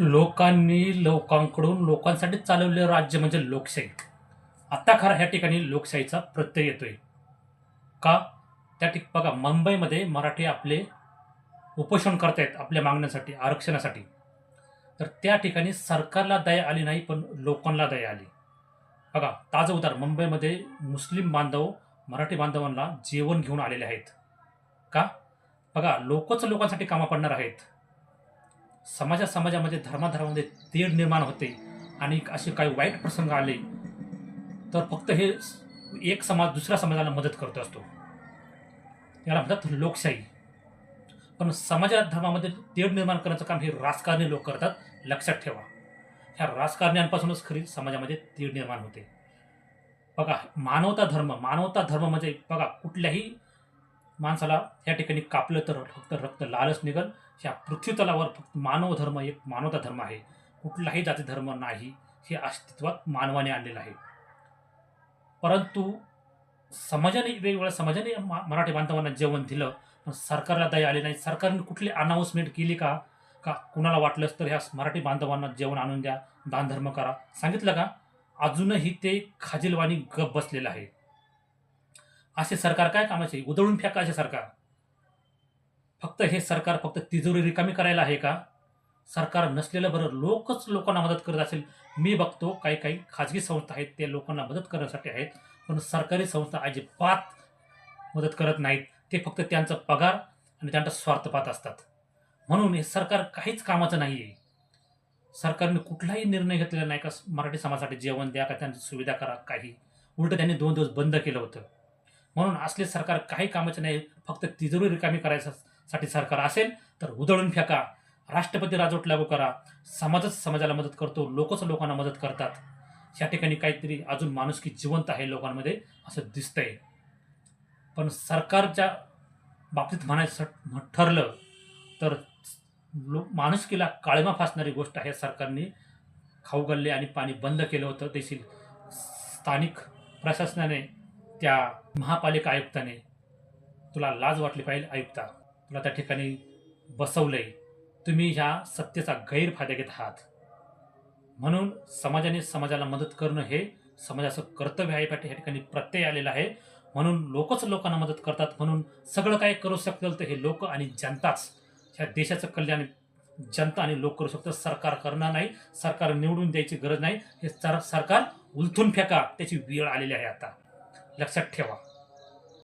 लोकांनी लोकांकडून लोकांसाठी चालवलेलं राज्य म्हणजे लोकशाही. आता खरा ह्या ठिकाणी लोकशाहीचा प्रत्यय येतोय का? बघा, मुंबईमध्ये मराठी आपले उपोषण करतायत आपल्या मागण्यासाठी, आरक्षणासाठी. तर त्या ठिकाणी सरकारला दया आली नाही, पण लोकांना दया आली. बघा, ताजं उदाहरण, मुंबईमध्ये मुस्लिम बांधव मराठी बांधवांना जेवण घेऊन आलेले आहेत. का? बघा, लोकच लोकांसाठी कामा पडणार आहेत. समाजामध्ये धर्माधर्मामध्ये तेढ निर्माण होते आणि असे काही वाईट प्रसंग आले तर फक्त हे एक समाज दुसऱ्या समाजाला मदत करत असतो. याला म्हणतात लोकशाही. पण समाजात धर्मामध्ये तेढ निर्माण करण्याचं काम हे राजकारणी लोक करतात. लक्षात ठेवा, ह्या राजकारण्यांपासूनच खरी समाजामध्ये तेढ निर्माण होते. बघा, मानवता धर्म म्हणजे बघा, कुठल्याही माणसाला या ठिकाणी कापलं तर फक्त रक्त लालच निघल. ह्या पृथ्वी तलावर फक्त मानव धर्म एक मानवता धर्म आहे. कुठलाही जाती धर्म नाही, हे अस्तित्वात मानवाने आणलेलं आहे. परंतु वेगवेगळ्या समाजाने मराठी बांधवांना जेवण दिलं, पण सरकारला दया आली नाही. सरकारने कुठली अनाऊन्समेंट केली का? का कुणाला वाटलंच तर ह्या मराठी बांधवांना जेवण आणून द्या, दानधर्म करा, सांगितलं का? अजूनही ते खाजीलवाणी गप बसलेलं आहे. असे सरकार काय कामाचे? उधळून फेका असे सरकार. हे सरकार फक्त तिजोरी रिकामी करायला आहे का? सरकार नसलेलं बरं, लोकच लोकांना मदत करत असेल. मी बघतो काही काही खाजगी संस्था आहेत, ते लोकांना मदत करण्यासाठी आहेत, पण सरकारी संस्था अजिबात मदत करत नाहीत. ते फक्त त्यांचा पगार आणि त्यांचा स्वार्थ पाहत असतात. म्हणून हे सरकार काहीच कामाचं नाही आहे. सरकारने कुठलाही निर्णय घेतलेला नाही का मराठी समाजासाठी जेवण द्या, का त्यांची सुविधा करा, काही. उलट त्यांनी 2 दिवस बंद केलं होतं. म्हणून असले सरकार काही कामाचे नाही, फक्त तिजोरी रिकामी करायसाठी सरकार असेल तर उधळून फेका. राष्ट्रपती राजवट लागू करा. समाजच समाजाला मदत करतो, लोकच लोकांना मदत करतात. या ठिकाणी काहीतरी अजून माणुसकी जिवंत आहे लोकांमध्ये असं दिसतंय. पण सरकारच्या बाबतीत म्हणायचं ठरलं तर माणुसकीला काळिमा फासणारी गोष्ट आहे. सरकारने खाऊ गल्ले आणि पाणी बंद केलं होतं. देखील स्थानिक प्रशासनाने, त्या महापालिका आयुक्ताने, तुला लाज वाटली पाहिजे आयुक्ता, तुला त्या ठिकाणी बसवलंय. तुम्ही ह्या सत्तेचा गैरफायदा घेत आहात. म्हणून समाजाला मदत करणं हे समाजाचं कर्तव्य आहे. या ठिकाणी प्रत्यय आलेला आहे. म्हणून लोकच लोकांना मदत करतात. म्हणून सगळं काय करू शकतील तर हे लोक आणि जनताच. ह्या देशाचं कल्याण जनता आणि लोक करू शकतात, सरकार करणार नाही. सरकार निवडून द्यायची गरज नाही. हे सरकार उलथून फेका, त्याची वेळ आलेली आहे आता. लक्षात ठेवा.